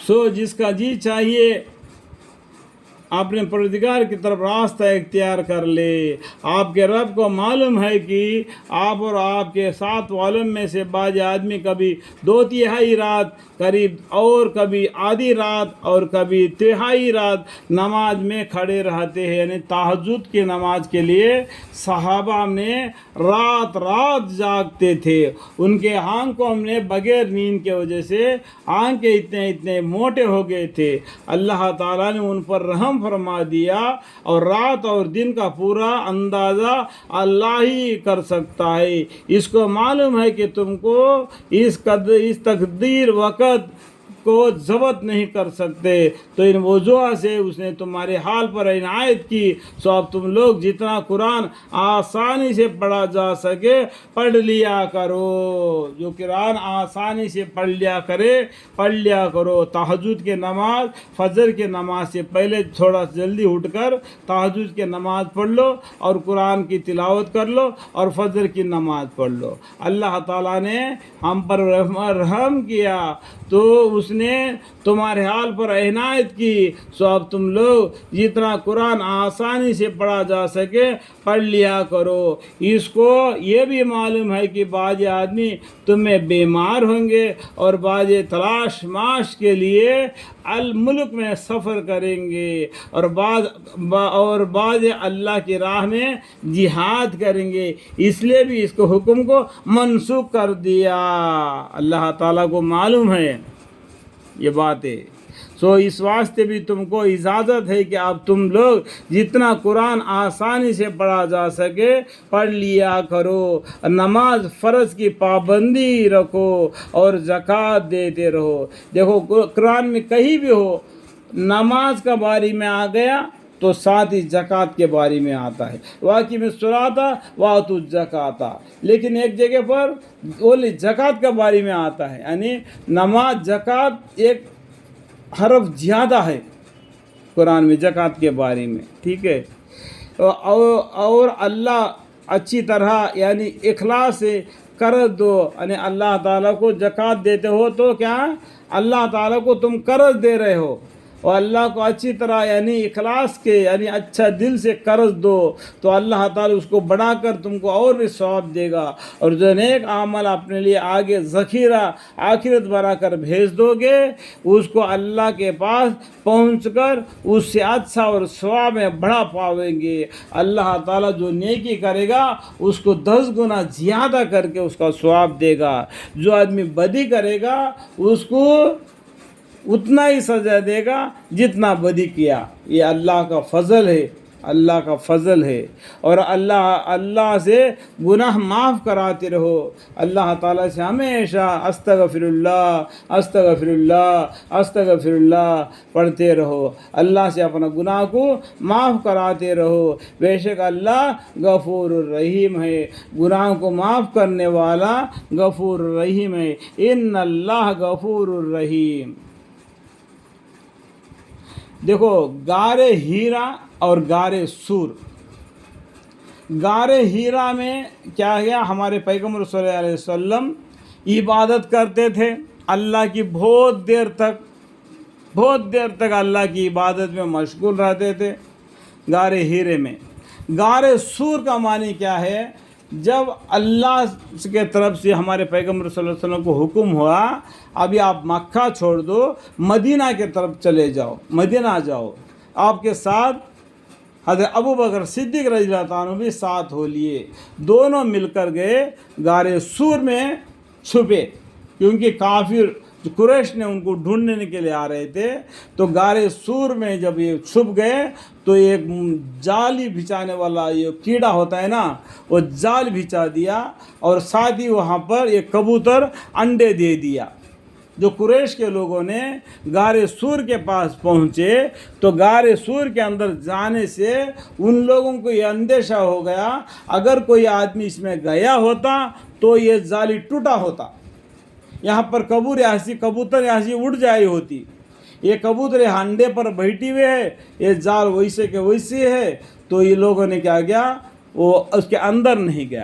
سو جس کا جی چاہیے اپنے پروردگار کی طرف راستہ اختیار کر لے۔ آپ کے رب کو معلوم ہے کہ آپ اور آپ کے ساتھ والوں میں سے بعض آدمی کبھی 2/3 رات قریب اور کبھی آدھی رات اور کبھی تہائی رات نماز میں کھڑے رہتے ہیں، یعنی تہجد کی نماز کے لیے صحابہ میں رات رات جاگتے تھے۔ ان کے آنکھوں میں بغیر نیند کی وجہ سے آنکھیں اتنے موٹے ہو گئے تھے۔ اللہ تعالیٰ نے ان پر رحم فرما دیا، اور رات اور دن کا پورا اندازہ اللہ ہی کر سکتا ہے۔ اس کو معلوم ہے کہ تم کو اس تقدیر وقت کو ضبط نہیں کر سکتے، تو ان وجوہ سے اس نے تمہارے حال پر عنایت کی۔ سو اب تم لوگ جتنا قرآن آسانی سے پڑھا جا سکے پڑھ لیا کرو۔ جو قرآن آسانی سے پڑھ لیا کرو۔ تہجد کی نماز فجر کی نماز سے پہلے تھوڑا جلدی اٹھ کر تہجد کی نماز پڑھ لو اور قرآن کی تلاوت کر لو اور فجر کی نماز پڑھ لو۔ اللہ تعالیٰ نے ہم پر رحم کیا تو اس نے تمہارے حال پر عنایت کی۔ سو اب تم لوگ جتنا قرآن آسانی سے پڑھا جا سکے پڑھ لیا کرو۔ اس کو یہ بھی معلوم ہے کہ بعض آدمی تم میں بیمار ہوں گے اور بعض تلاش معاش کے لیے الملک میں سفر کریں گے، اور بعض اللہ کی راہ میں جہاد کریں گے، اس لیے بھی اس کو حکم کو منسوخ کر دیا۔ اللہ تعالیٰ کو معلوم ہے یہ بات ہے۔ سو اس واسطے بھی تم کو اجازت ہے کہ اب تم لوگ جتنا قرآن آسانی سے پڑھا جا سکے پڑھ لیا کرو، نماز فرض کی پابندی رکھو اور زکوٰۃ دیتے رہو۔ دیکھو قرآن میں کہیں بھی ہو نماز کا بارے میں آ گیا تو ساتھ ہی زکوٰۃ کے بارے میں آتا ہے، واقعی میں سراتا واتو الزکاۃ، لیکن ایک جگہ پر اولی زکوٰۃ کے بارے میں آتا ہے، یعنی نماز زکوٰۃ ایک حرف زیادہ ہے قرآن میں زکوٰۃ کے بارے میں، ٹھیک ہے۔ اور اللہ اچھی طرح یعنی اخلاص سے قرض دو، یعنی اللہ تعالیٰ کو زکوٰۃ دیتے ہو تو کیا اللہ تعالیٰ کو تم قرض دے رہے ہو، اور اللہ کو اچھی طرح یعنی اخلاص کے یعنی اچھا دل سے قرض دو تو اللہ تعالیٰ اس کو بڑھا کر تم کو اور بھی ثواب دے گا، اور جو نیک عمل اپنے لیے آگے ذخیرہ آخرت بنا کر بھیج دو گے اس کو اللہ کے پاس پہنچ کر اس سے اچھا اور ثواب میں بڑھا پاویں گے۔ اللہ تعالیٰ جو نیکی کرے گا اس کو 10 گنا زیادہ کر کے اس کا ثواب دے گا، جو آدمی بدی کرے گا اس کو اتنا ہی سزا دے گا جتنا بدی کیا۔ یہ اللہ کا فضل ہے، اللہ کا فضل ہے۔ اور اللہ سے گناہ معاف کراتے رہو، اللہ تعالیٰ سے ہمیشہ استغفر اللہ استغفر اللہ استغفر اللہ پڑھتے رہو، اللہ سے اپنا گناہ کو معاف کراتے رہو۔ بے شک اللہ غفور الرحیم ہے، گناہ کو معاف کرنے والا غفور الرحیم ہے۔ ان اللہ غفور الرحیم۔ دیکھو غار ہیرا اور غار سور، غار ہیرا میں کیا ہے، ہمارے پیغمبر صلی اللہ علیہ وسلم عبادت کرتے تھے اللہ کی، بہت دیر تک اللہ کی عبادت میں مشغول رہتے تھے غار ہیرے میں۔ غار سور کا معنی کیا ہے، جب اللہ کے طرف سے ہمارے پیغمبر صلی اللہ علیہ وسلم کو حکم ہوا ابھی آپ مکہ چھوڑ دو، مدینہ کے طرف چلے جاؤ، مدینہ جاؤ، آپ کے ساتھ حضرت ابوبکر صدیق رضی اللہ عنہ بھی ساتھ ہو لیے، دونوں مل کر گئے غار سور میں چھپے، کیونکہ کافر قریش نے ان کو ڈھونڈنے کے لیے آ رہے تھے۔ تو غار سور میں جب یہ چھپ گئے تو ایک جالی بچھانے والا یہ کیڑا ہوتا ہے نا، وہ جال بچھا دیا، اور ساتھ ہی وہاں پر ایک کبوتر انڈے دے دیا۔ جو قریش کے لوگوں نے غار سور کے پاس پہنچے تو غار سور کے اندر جانے سے ان لوگوں کو یہ اندیشہ ہو گیا اگر کوئی آدمی اس میں گیا ہوتا تو یہ جالی ٹوٹا ہوتا، یہاں پر کبوتر یہاں سے اڑ جائی ہوتی، یہ کبوتر انڈے پر بیٹھی ہوئے ہے، یہ جال ویسے کے ویسے ہے، تو یہ لوگوں نے کیا کیا، وہ اس کے اندر نہیں گیا۔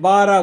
12